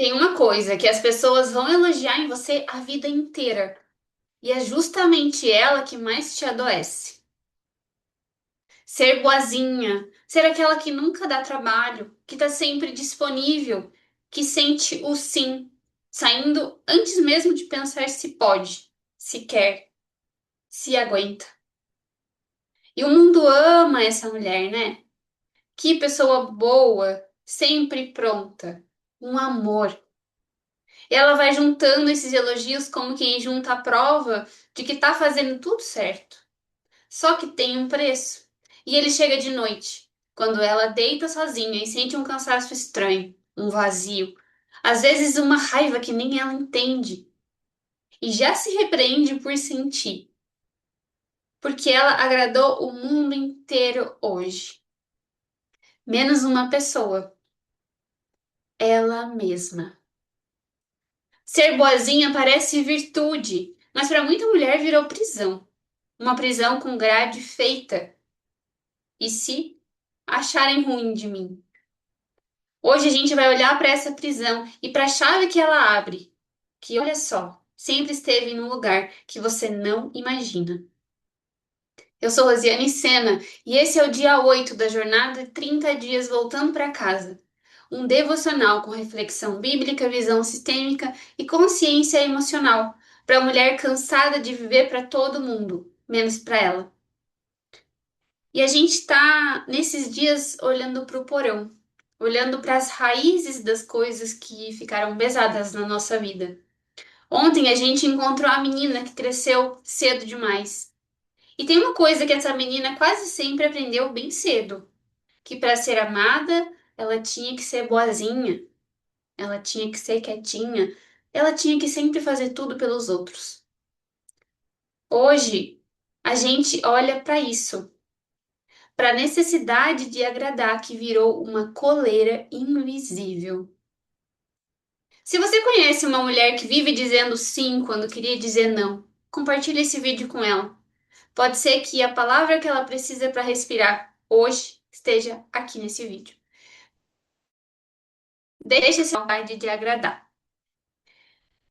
Tem uma coisa que as pessoas vão elogiar em você a vida inteira, e é justamente ela que mais te adoece. Ser boazinha, ser aquela que nunca dá trabalho, que tá sempre disponível, que sente o sim, saindo antes mesmo de pensar se pode, se quer, se aguenta. E o mundo ama essa mulher, né? Que pessoa boa, sempre pronta. Um amor. E ela vai juntando esses elogios como quem junta a prova de que tá fazendo tudo certo. Só que tem um preço. E ele chega de noite, quando ela deita sozinha e sente um cansaço estranho, um vazio, às vezes uma raiva que nem ela entende. E já se repreende por sentir, porque ela agradou o mundo inteiro hoje, menos uma pessoa, ela mesma. Ser boazinha parece virtude, mas para muita mulher virou prisão. Uma prisão com grade feita. E se acharem ruim de mim? Hoje a gente vai olhar para essa prisão e para a chave que ela abre, que olha só, sempre esteve no lugar que você não imagina. Eu sou Rosiane Sena e esse é o dia 8 da jornada de 30 dias voltando para casa. Um devocional com reflexão bíblica, visão sistêmica e consciência emocional para a mulher cansada de viver para todo mundo, menos para ela. E a gente está nesses dias olhando para o porão, olhando para as raízes das coisas que ficaram pesadas na nossa vida. Ontem a gente encontrou a menina que cresceu cedo demais. E tem uma coisa que essa menina quase sempre aprendeu bem cedo, que para ser amada, ela tinha que ser boazinha, ela tinha que ser quietinha, ela tinha que sempre fazer tudo pelos outros. Hoje, a gente olha para isso, para a necessidade de agradar que virou uma coleira invisível. Se você conhece uma mulher que vive dizendo sim quando queria dizer não, compartilhe esse vídeo com ela. Pode ser que a palavra que ela precisa para respirar hoje esteja aqui nesse vídeo. Deixe essa vontade de agradar.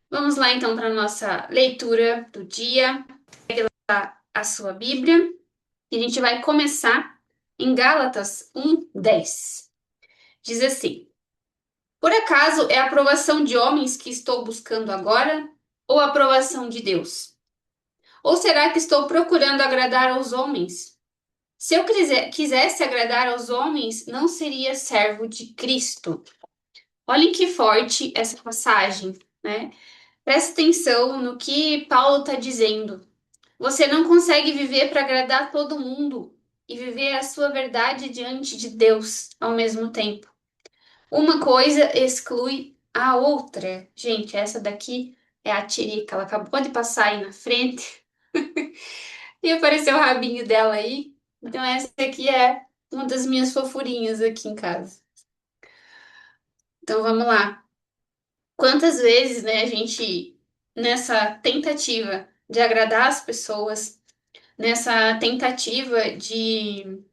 Vamos lá então para a nossa leitura do dia. Pega a sua Bíblia e a gente vai começar em Gálatas 1:10. Diz assim: por acaso é a aprovação de homens que estou buscando agora ou a aprovação de Deus? Ou será que estou procurando agradar aos homens? Se eu quisesse agradar aos homens, não seria servo de Cristo. Olhem que forte essa passagem, né? Presta atenção no que Paulo está dizendo. Você não consegue viver para agradar todo mundo e viver a sua verdade diante de Deus ao mesmo tempo. Uma coisa exclui a outra. Gente, essa daqui é a Tirica. Ela acabou de passar aí na frente e apareceu o rabinho dela aí. Então, essa aqui é uma das minhas fofurinhas aqui em casa. Então, vamos lá. Quantas vezes, né, a gente, nessa tentativa de agradar as pessoas, nessa tentativa de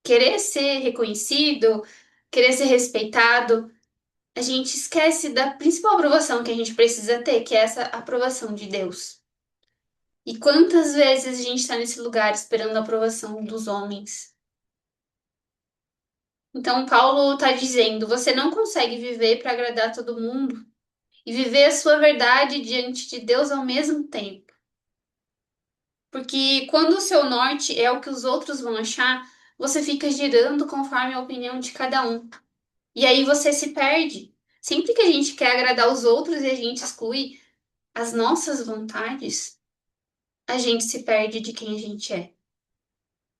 querer ser reconhecido, querer ser respeitado, a gente esquece da principal aprovação que a gente precisa ter, que é essa aprovação de Deus. E quantas vezes a gente está nesse lugar esperando a aprovação dos homens? Então, Paulo está dizendo: você não consegue viver para agradar todo mundo e viver a sua verdade diante de Deus ao mesmo tempo. Porque quando o seu norte é o que os outros vão achar, você fica girando conforme a opinião de cada um. E aí você se perde. Sempre que a gente quer agradar os outros e a gente exclui as nossas vontades, a gente se perde de quem a gente é.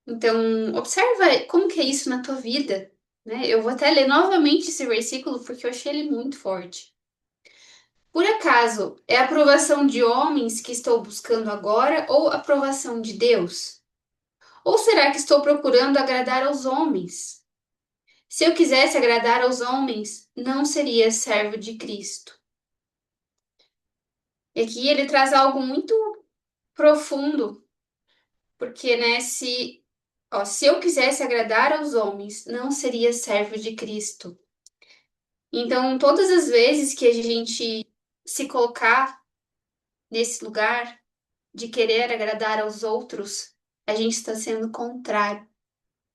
Então, observa como que é isso na tua vida, né? Eu vou até ler novamente esse versículo porque eu achei ele muito forte. Por acaso é a aprovação de homens que estou buscando agora ou a aprovação de Deus? Ou será que estou procurando agradar aos homens? Se eu quisesse agradar aos homens, não seria servo de Cristo. E aqui ele traz algo muito profundo, porque, né, se eu quisesse agradar aos homens, não seria servo de Cristo. Então, todas as vezes que a gente se colocar nesse lugar de querer agradar aos outros, a gente está sendo contrário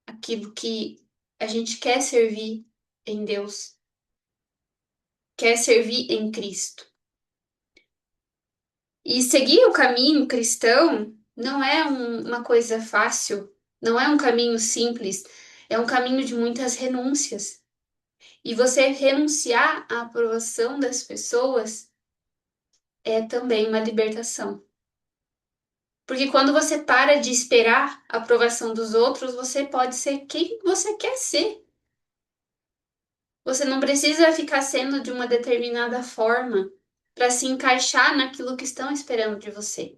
àquilo que a gente quer servir em Deus, quer servir em Cristo. E seguir o caminho cristão não é uma coisa fácil, não é um caminho simples, é um caminho de muitas renúncias. E você renunciar à aprovação das pessoas é também uma libertação. Porque quando você para de esperar a aprovação dos outros, você pode ser quem você quer ser. Você não precisa ficar sendo de uma determinada forma para se encaixar naquilo que estão esperando de você.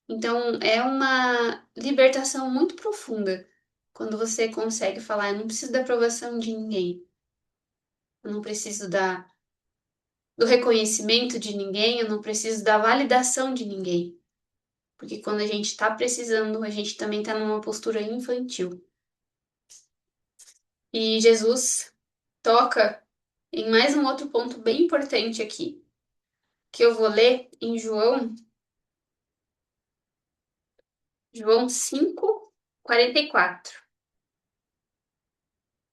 Então, é uma libertação muito profunda quando você consegue falar: eu não preciso da aprovação de ninguém, eu não preciso do reconhecimento de ninguém, eu não preciso da validação de ninguém. Porque quando a gente está precisando, a gente também está numa postura infantil. E Jesus toca em mais um outro ponto bem importante aqui, que eu vou ler em João 5:44.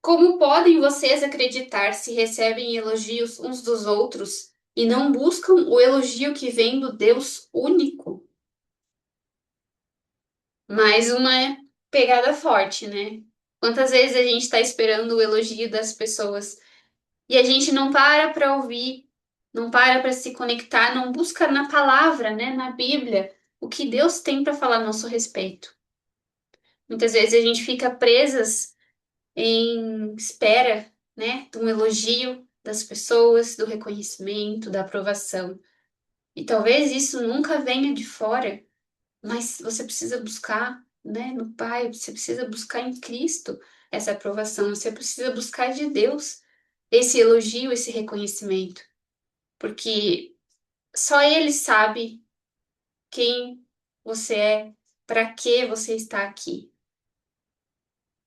Como podem vocês acreditar se recebem elogios uns dos outros e não buscam o elogio que vem do Deus único? Mais uma pegada forte, né? Quantas vezes a gente está esperando o elogio das pessoas e a gente não para ouvir, não para se conectar, não busca na palavra, né, na Bíblia, o que Deus tem para falar a nosso respeito. Muitas vezes a gente fica presas em espera, né, de um elogio das pessoas, do reconhecimento, da aprovação. E talvez isso nunca venha de fora, mas você precisa buscar, né, no Pai, você precisa buscar em Cristo essa aprovação, você precisa buscar de Deus esse elogio, esse reconhecimento, porque só Ele sabe quem você é, para que você está aqui.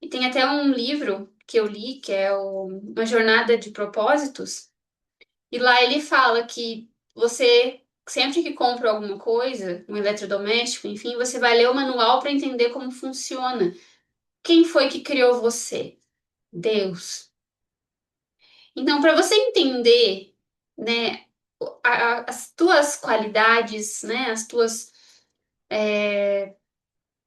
E tem até um livro que eu li, que é Uma Jornada de Propósitos, e lá ele fala que você, sempre que compra alguma coisa, um eletrodoméstico, enfim, você vai ler o manual para entender como funciona. Quem foi que criou você? Deus. Então, para você entender, né, as tuas qualidades, né, as tuas,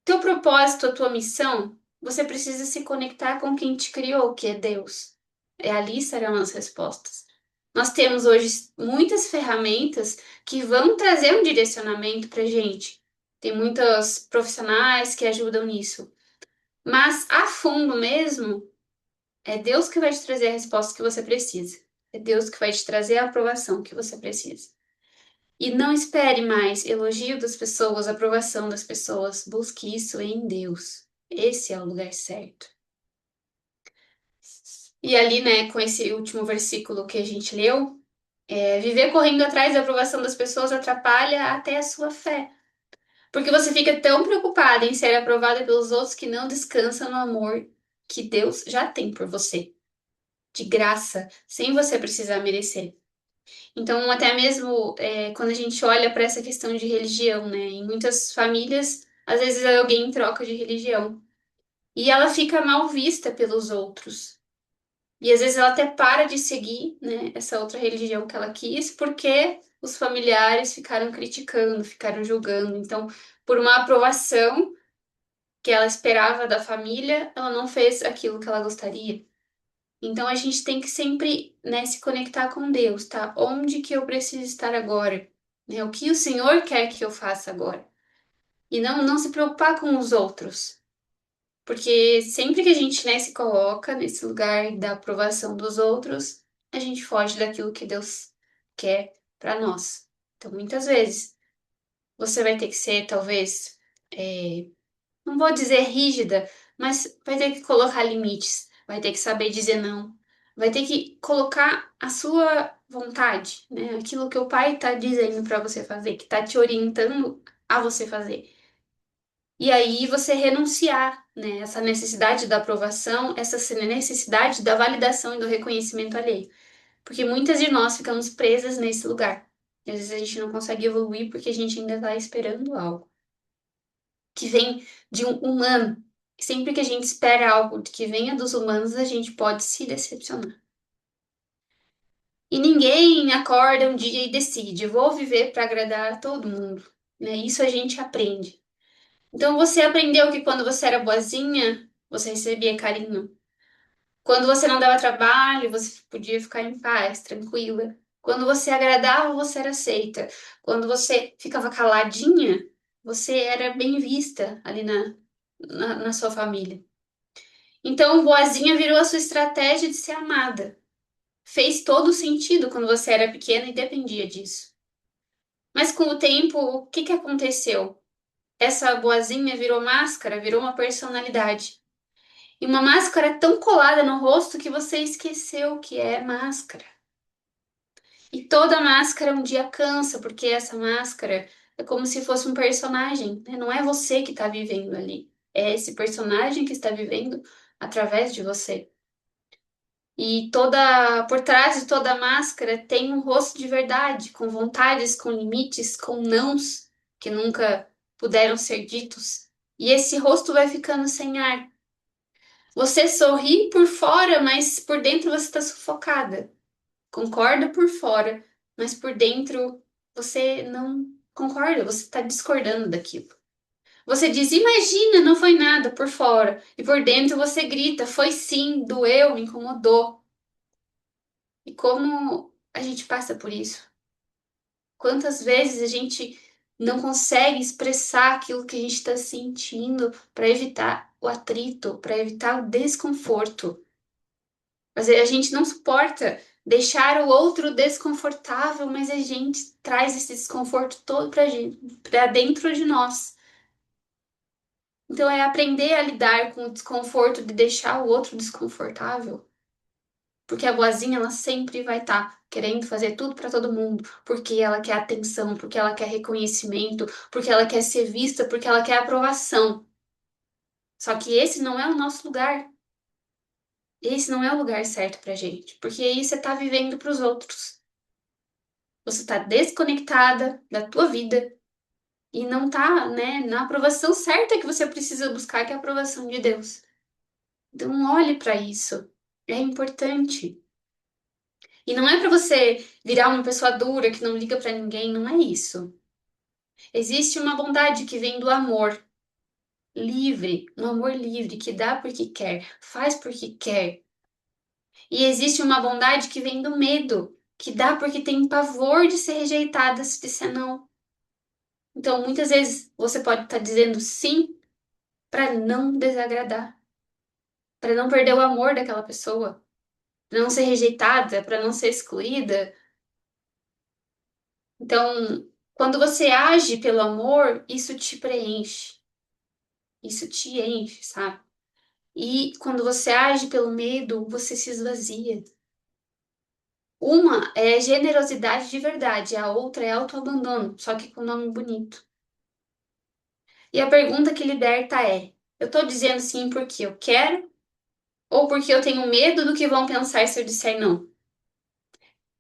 teu propósito, a tua missão, você precisa se conectar com quem te criou, que é Deus. É ali estarão as respostas. Nós temos hoje muitas ferramentas que vão trazer um direcionamento para gente. Tem muitos profissionais que ajudam nisso. Mas a fundo mesmo, é Deus que vai te trazer a resposta que você precisa. É Deus que vai te trazer a aprovação que você precisa. E não espere mais elogio das pessoas, aprovação das pessoas. Busque isso em Deus. Esse é o lugar certo. E ali, né, com esse último versículo que a gente leu, viver correndo atrás da aprovação das pessoas atrapalha até a sua fé. Porque você fica tão preocupada em ser aprovada pelos outros que não descansa no amor que Deus já tem por você, de graça, sem você precisar merecer. Então, até mesmo quando a gente olha para essa questão de religião, né? Em muitas famílias, às vezes alguém troca de religião e ela fica mal vista pelos outros. E às vezes ela até para de seguir, né, essa outra religião que ela quis, porque os familiares ficaram criticando, ficaram julgando. Então, por uma aprovação que ela esperava da família, ela não fez aquilo que ela gostaria. Então, a gente tem que sempre, né, se conectar com Deus, tá? Onde que eu preciso estar agora? Né? O que o Senhor quer que eu faça agora? E não se preocupar com os outros. Porque sempre que a gente, né, se coloca nesse lugar da aprovação dos outros, a gente foge daquilo que Deus quer para nós. Então, muitas vezes, você vai ter que ser, talvez, não vou dizer rígida, mas vai ter que colocar limites, vai ter que saber dizer não, vai ter que colocar a sua vontade, né? Aquilo que o pai está dizendo para você fazer, que está te orientando a você fazer. E aí você renunciar, né, essa necessidade da aprovação, essa necessidade da validação e do reconhecimento alheio. Porque muitas de nós ficamos presas nesse lugar. E às vezes a gente não consegue evoluir porque a gente ainda está esperando algo que vem de um humano. E sempre que a gente espera algo que venha dos humanos, a gente pode se decepcionar. E ninguém acorda um dia e decide, vou viver para agradar a todo mundo, né? Isso a gente aprende. Então você aprendeu que quando você era boazinha, você recebia carinho. Quando você não dava trabalho, você podia ficar em paz, tranquila. Quando você agradava, você era aceita. Quando você ficava caladinha, você era bem vista ali na sua família. Então, boazinha virou a sua estratégia de ser amada. Fez todo sentido quando você era pequena e dependia disso. Mas com o tempo, o que que aconteceu? Essa boazinha virou máscara, virou uma personalidade. E uma máscara tão colada no rosto que você esqueceu que é máscara. E toda máscara um dia cansa, porque essa máscara é como se fosse um personagem, né? Não é você que está vivendo ali. É esse personagem que está vivendo através de você. E por trás de toda máscara tem um rosto de verdade, com vontades, com limites, com nãos que nunca puderam ser ditos. E esse rosto vai ficando sem ar. Você sorri por fora, mas por dentro você está sufocada. Concorda por fora, mas por dentro você não concorda, você está discordando daquilo. Você diz, imagina, não foi nada por fora. E por dentro você grita, foi sim, doeu, me incomodou. E como a gente passa por isso? Quantas vezes a gente não consegue expressar aquilo que a gente está sentindo para evitar o atrito, para evitar o desconforto? Mas a gente não suporta deixar o outro desconfortável, mas a gente traz esse desconforto todo pra gente, para dentro de nós. Então é aprender a lidar com o desconforto de deixar o outro desconfortável. Porque a boazinha, ela sempre vai estar querendo fazer tudo para todo mundo, porque ela quer atenção, porque ela quer reconhecimento, porque ela quer ser vista, porque ela quer aprovação. Só que esse não é o nosso lugar. Esse não é o lugar certo pra gente, porque aí você tá vivendo pros outros. Você tá desconectada da tua vida e não tá, né, na aprovação certa que você precisa buscar, que é a aprovação de Deus. Então olhe para isso. É importante. E não é para você virar uma pessoa dura que não liga para ninguém, não é isso. Existe uma bondade que vem do amor livre, um amor livre que dá porque quer, faz porque quer. E existe uma bondade que vem do medo, que dá porque tem pavor de ser rejeitada se disser não. Então, muitas vezes você pode estar dizendo sim para não desagradar, para não perder o amor daquela pessoa, para não ser rejeitada, para não ser excluída. Então, quando você age pelo amor, isso te preenche, isso te enche, sabe? E quando você age pelo medo, você se esvazia. Uma é generosidade de verdade, a outra é autoabandono, só que com nome bonito. E a pergunta que liberta é: eu tô dizendo sim porque eu quero ou porque eu tenho medo do que vão pensar se eu disser não?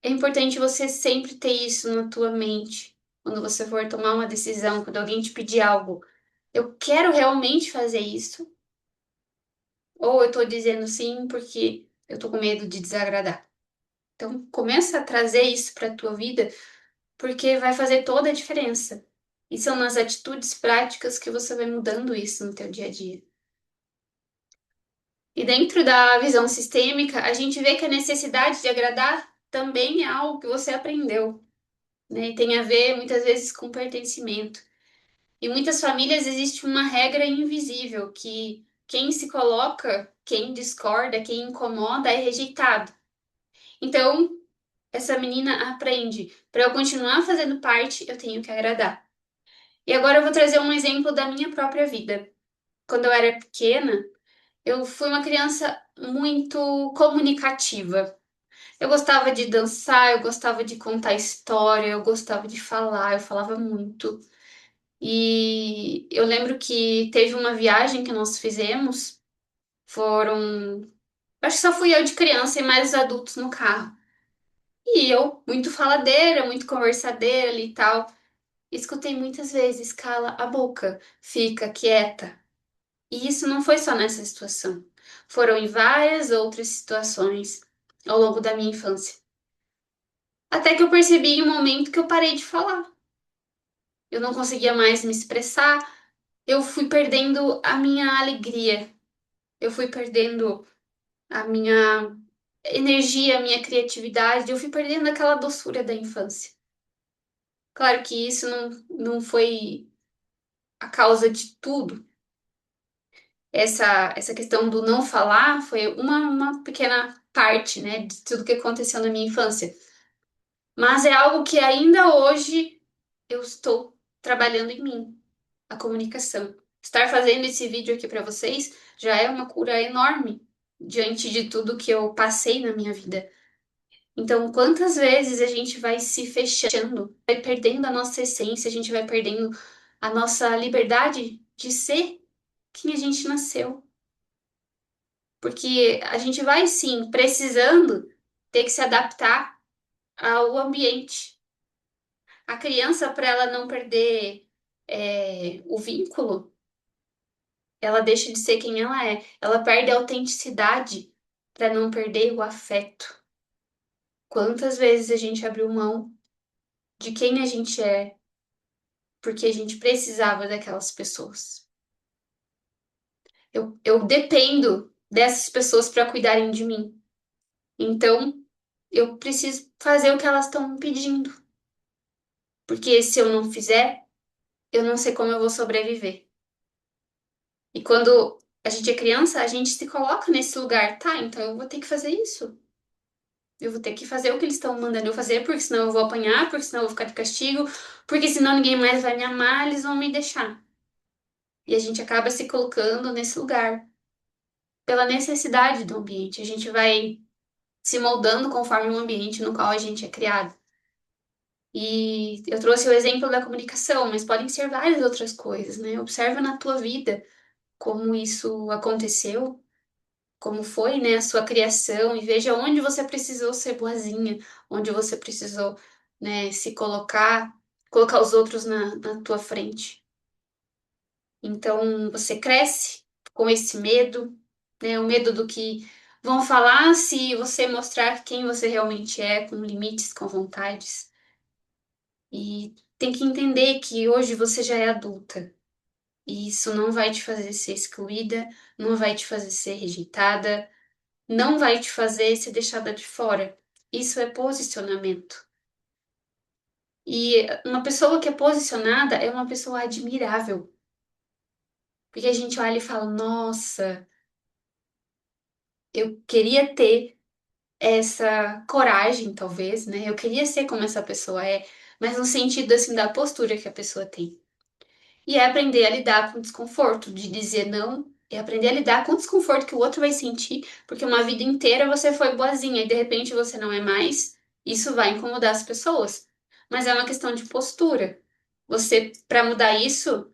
É importante você sempre ter isso na tua mente quando você for tomar uma decisão, quando alguém te pedir algo. Eu quero realmente fazer isso? Ou eu tô dizendo sim porque eu tô com medo de desagradar? Então, começa a trazer isso para a tua vida, porque vai fazer toda a diferença. E são nas atitudes práticas que você vai mudando isso no teu dia a dia. E dentro da visão sistêmica, a gente vê que a necessidade de agradar também é algo que você aprendeu, né? E tem a ver muitas vezes com pertencimento. Em muitas famílias existe uma regra invisível que quem se coloca, quem discorda, quem incomoda é rejeitado. Então, essa menina aprende, para eu continuar fazendo parte, eu tenho que agradar. E agora eu vou trazer um exemplo da minha própria vida. Quando eu era pequena, eu fui uma criança muito comunicativa. Eu gostava de dançar, eu gostava de contar história, eu gostava de falar, eu falava muito. E eu lembro que teve uma viagem que nós fizemos, foram. Acho que só fui eu de criança e mais os adultos no carro. E eu, muito faladeira, muito conversadeira ali e tal, escutei muitas vezes, cala a boca, fica quieta. E isso não foi só nessa situação. Foram em várias outras situações ao longo da minha infância. Até que eu percebi em um momento que eu parei de falar. Eu não conseguia mais me expressar, eu fui perdendo a minha alegria, eu fui perdendo a minha energia, a minha criatividade, eu fui perdendo aquela doçura da infância. Claro que isso não foi a causa de tudo. Essa questão do não falar foi uma pequena parte, né, de tudo que aconteceu na minha infância. Mas é algo que ainda hoje eu estou trabalhando em mim, a comunicação. Estar fazendo esse vídeo aqui para vocês já é uma cura enorme diante de tudo que eu passei na minha vida. Então, quantas vezes a gente vai se fechando, vai perdendo a nossa essência, a gente vai perdendo a nossa liberdade de ser quem a gente nasceu. Porque a gente vai sim precisando ter que se adaptar ao ambiente. A criança, para ela não perder o vínculo, ela deixa de ser quem ela é. Ela perde a autenticidade para não perder o afeto. Quantas vezes a gente abriu mão de quem a gente é porque a gente precisava daquelas pessoas? Eu dependo dessas pessoas para cuidarem de mim. Então, eu preciso fazer o que elas estão me pedindo. Porque se eu não fizer, eu não sei como eu vou sobreviver. E quando a gente é criança, a gente se coloca nesse lugar, tá? Então eu vou ter que fazer isso. Eu vou ter que fazer o que eles estão mandando eu fazer, porque senão eu vou apanhar, porque senão eu vou ficar de castigo, porque senão ninguém mais vai me amar, eles vão me deixar. E a gente acaba se colocando nesse lugar pela necessidade do ambiente. A gente vai se moldando conforme o ambiente no qual a gente é criado. E eu trouxe o exemplo da comunicação, mas podem ser várias outras coisas, né? Observa na tua vida como isso aconteceu, como foi, né, a sua criação e veja onde você precisou ser boazinha, onde você precisou, né, se colocar, colocar os outros na tua frente. Então, você cresce com esse medo, né, o medo do que vão falar se você mostrar quem você realmente é, com limites, com vontades. E tem que entender que hoje você já é adulta. E isso não vai te fazer ser excluída, não vai te fazer ser rejeitada, não vai te fazer ser deixada de fora. Isso é posicionamento. E uma pessoa que é posicionada é uma pessoa admirável. Porque a gente olha e fala: nossa, eu queria ter essa coragem, talvez, né? Eu queria ser como essa pessoa é, mas no sentido assim da postura que a pessoa tem. E é aprender a lidar com o desconforto, de dizer não, é aprender a lidar com o desconforto que o outro vai sentir, porque uma vida inteira você foi boazinha e de repente você não é mais, isso vai incomodar as pessoas. Mas é uma questão de postura. Você, para mudar isso,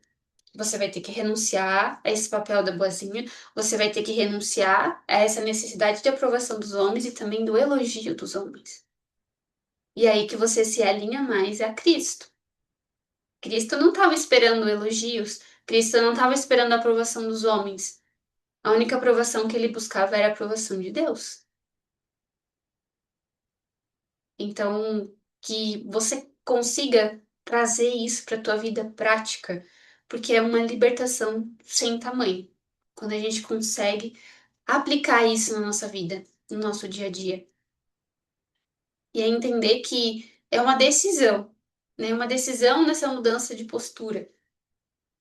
você vai ter que renunciar a esse papel da boazinha, você vai ter que renunciar a essa necessidade de aprovação dos homens e também do elogio dos homens. E é aí que você se alinha mais a Cristo. Cristo não estava esperando elogios, Cristo não estava esperando a aprovação dos homens. A única aprovação que ele buscava era a aprovação de Deus. Então, que você consiga trazer isso para a tua vida prática, porque é uma libertação sem tamanho. Quando a gente consegue aplicar isso na nossa vida, no nosso dia a dia. E é entender que é uma decisão, né? Uma decisão nessa mudança de postura.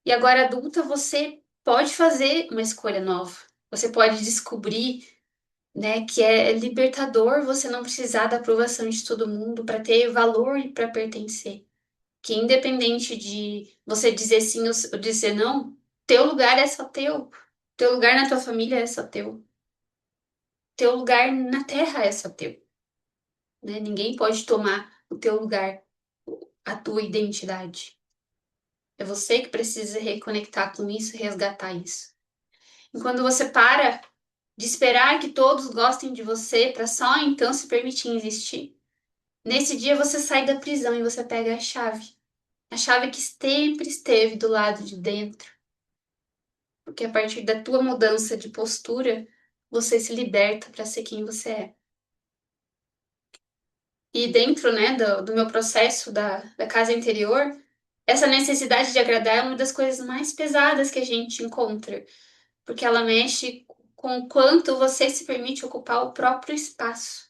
E agora, adulta, você pode fazer uma escolha nova. Você pode descobrir, né, que é libertador você não precisar da aprovação de todo mundo para ter valor e para pertencer. Que independente de você dizer sim ou dizer não, teu lugar é só teu. Teu lugar na tua família é só teu. Teu lugar na terra é só teu, né? Ninguém pode tomar o teu lugar, a tua identidade. É você que precisa reconectar com isso e resgatar isso. E quando você para de esperar que todos gostem de você para só então se permitir existir, Nesse dia você sai da prisão e você pega a chave que sempre esteve do lado de dentro, porque a partir da tua mudança de postura, você se liberta para ser quem você é. E dentro, né, do meu processo da casa interior, essa necessidade de agradar é uma das coisas mais pesadas que a gente encontra, porque ela mexe com o quanto você se permite ocupar o próprio espaço.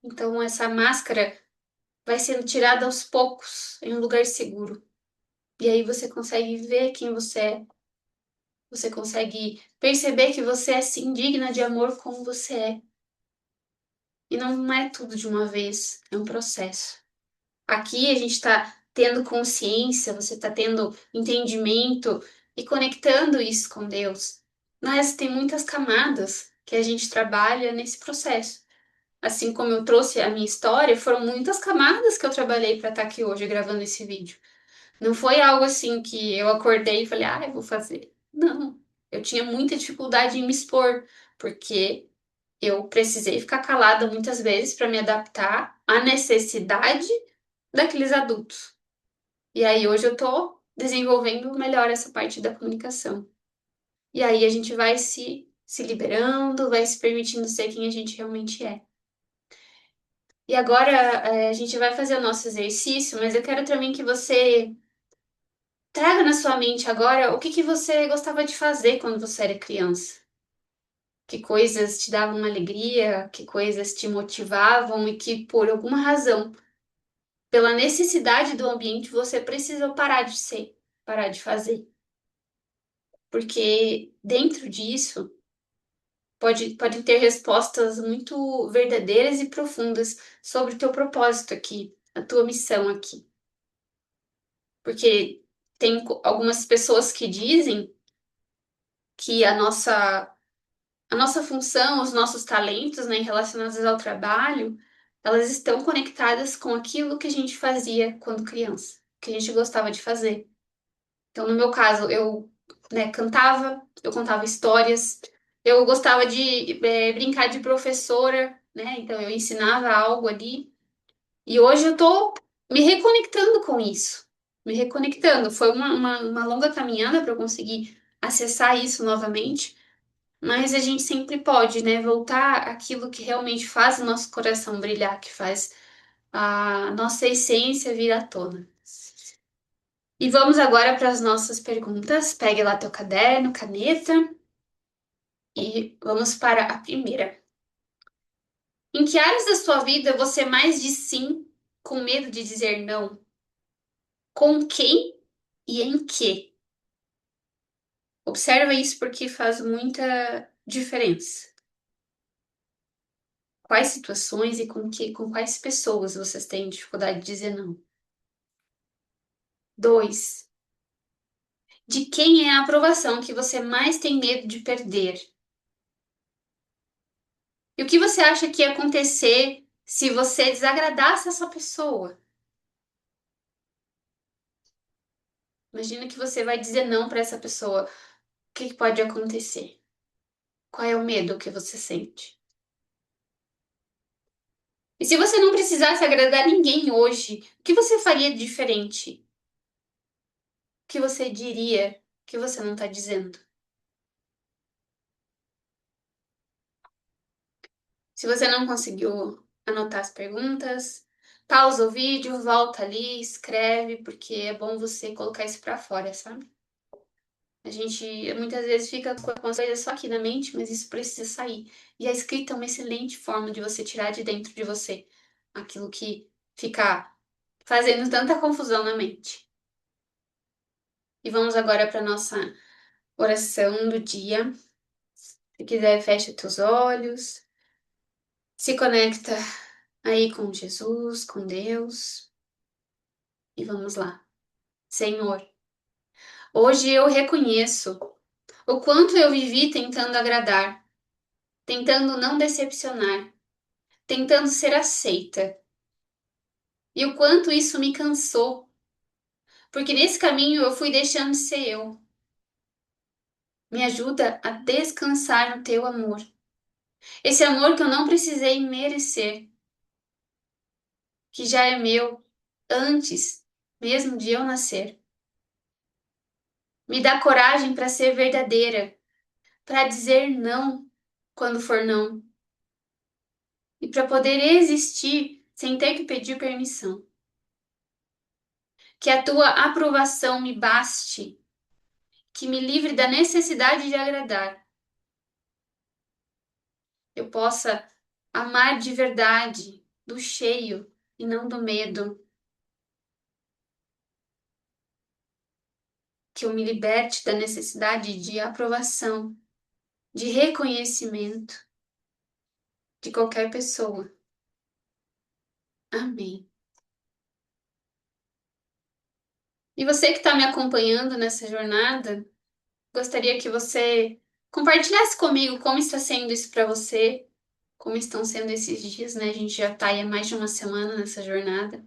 Então, essa máscara vai sendo tirada aos poucos, em um lugar seguro. E aí você consegue ver quem você é, você consegue perceber que você é sim digna de amor como você é. E não é tudo de uma vez, é um processo. Aqui a gente está tendo consciência, você está tendo entendimento e conectando isso com Deus. Mas tem muitas camadas que a gente trabalha nesse processo. Assim como eu trouxe a minha história, foram muitas camadas que eu trabalhei para estar aqui hoje gravando esse vídeo. Não foi algo assim que eu acordei e falei, ah, eu vou fazer. Não, eu tinha muita dificuldade em me expor, porque eu precisei ficar calada muitas vezes para me adaptar à necessidade daqueles adultos. E aí hoje eu tô desenvolvendo melhor essa parte da comunicação. E aí a gente vai se liberando, vai se permitindo ser quem a gente realmente é. E agora a gente vai fazer o nosso exercício, mas eu quero também que você traga na sua mente agora o que que você gostava de fazer quando você era criança. Que coisas te davam uma alegria, que coisas te motivavam e que por alguma razão, pela necessidade do ambiente, você precisou parar de ser, parar de fazer. Porque dentro disso pode ter respostas muito verdadeiras e profundas sobre o teu propósito aqui, a tua missão aqui. Porque tem algumas pessoas que dizem que a nossa função, os nossos talentos, né, relacionados ao trabalho, elas estão conectadas com aquilo que a gente fazia quando criança, que a gente gostava de fazer. Então, no meu caso, eu, né, cantava, eu contava histórias, eu gostava de brincar de professora, né? Então, eu ensinava algo ali. E hoje eu tô me reconectando com isso, me reconectando. Foi uma longa caminhada para eu conseguir acessar isso novamente, mas a gente sempre pode, né, voltar àquilo que realmente faz o nosso coração brilhar, que faz a nossa essência vir à tona. E vamos agora para as nossas perguntas. Pegue lá teu caderno, caneta e vamos para a primeira. Em que áreas da sua vida você mais diz sim com medo de dizer não? Com quem e em que? Observa isso porque faz muita diferença. Quais situações e com quais pessoas vocês têm dificuldade de dizer não? Dois, de quem é a aprovação que você mais tem medo de perder? E o que você acha que ia acontecer se você desagradasse essa pessoa? Imagina que você vai dizer não para essa pessoa. O que que pode acontecer? Qual é o medo que você sente? E se você não precisasse agradar ninguém hoje, o que você faria de diferente? O que você diria que você não está dizendo? Se você não conseguiu anotar as perguntas, pausa o vídeo, volta ali, escreve, porque é bom você colocar isso para fora, sabe? A gente muitas vezes fica com as coisas só aqui na mente, mas isso precisa sair. E a escrita é uma excelente forma de você tirar de dentro de você aquilo que fica fazendo tanta confusão na mente. E vamos agora para nossa oração do dia. Se quiser, fecha teus olhos, se conecta aí com Jesus, com Deus, e vamos lá. Senhor, hoje eu reconheço o quanto eu vivi tentando agradar, tentando não decepcionar, tentando ser aceita, e o quanto isso me cansou, porque nesse caminho eu fui deixando de ser eu. Me ajuda a descansar no teu amor, esse amor que eu não precisei merecer, que já é meu antes mesmo de eu nascer. Me dá coragem para ser verdadeira, para dizer não quando for não, e para poder existir sem ter que pedir permissão. Que a tua aprovação me baste, que me livre da necessidade de agradar. Eu possa amar de verdade, do cheio e não do medo. Que eu me liberte da necessidade de aprovação, de reconhecimento de qualquer pessoa. Amém. E você que está me acompanhando nessa jornada, gostaria que você compartilhasse comigo como está sendo isso para você, como estão sendo esses dias, né? A gente já está aí há mais de uma semana nessa jornada.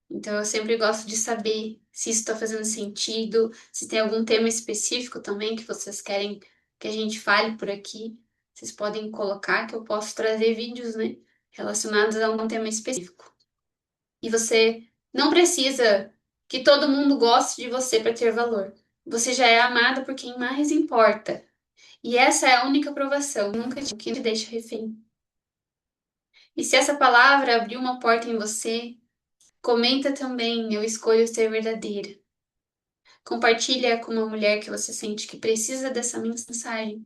Então eu sempre gosto de saber se isso está fazendo sentido, se tem algum tema específico também que vocês querem que a gente fale por aqui. Vocês podem colocar que eu posso trazer vídeos, né, relacionados a um tema específico. E você não precisa que todo mundo goste de você para ter valor. Você já é amada por quem mais importa. E essa é a única aprovação, nunca que te deixa refém. E se essa palavra abrir uma porta em você, comenta também, eu escolho ser verdadeira. Compartilha com uma mulher que você sente que precisa dessa mensagem.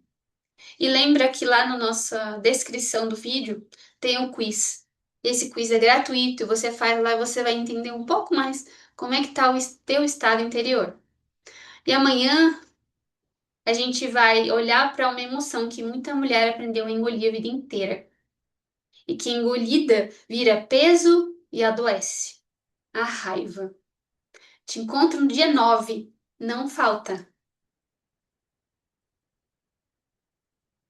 E lembra que lá na nossa descrição do vídeo tem um quiz. Esse quiz é gratuito, você faz lá e você vai entender um pouco mais como é que está o teu estado interior. E amanhã a gente vai olhar para uma emoção que muita mulher aprendeu a engolir a vida inteira. E que engolida vira peso e adoece. A raiva. Te encontro no dia 9. Não falta.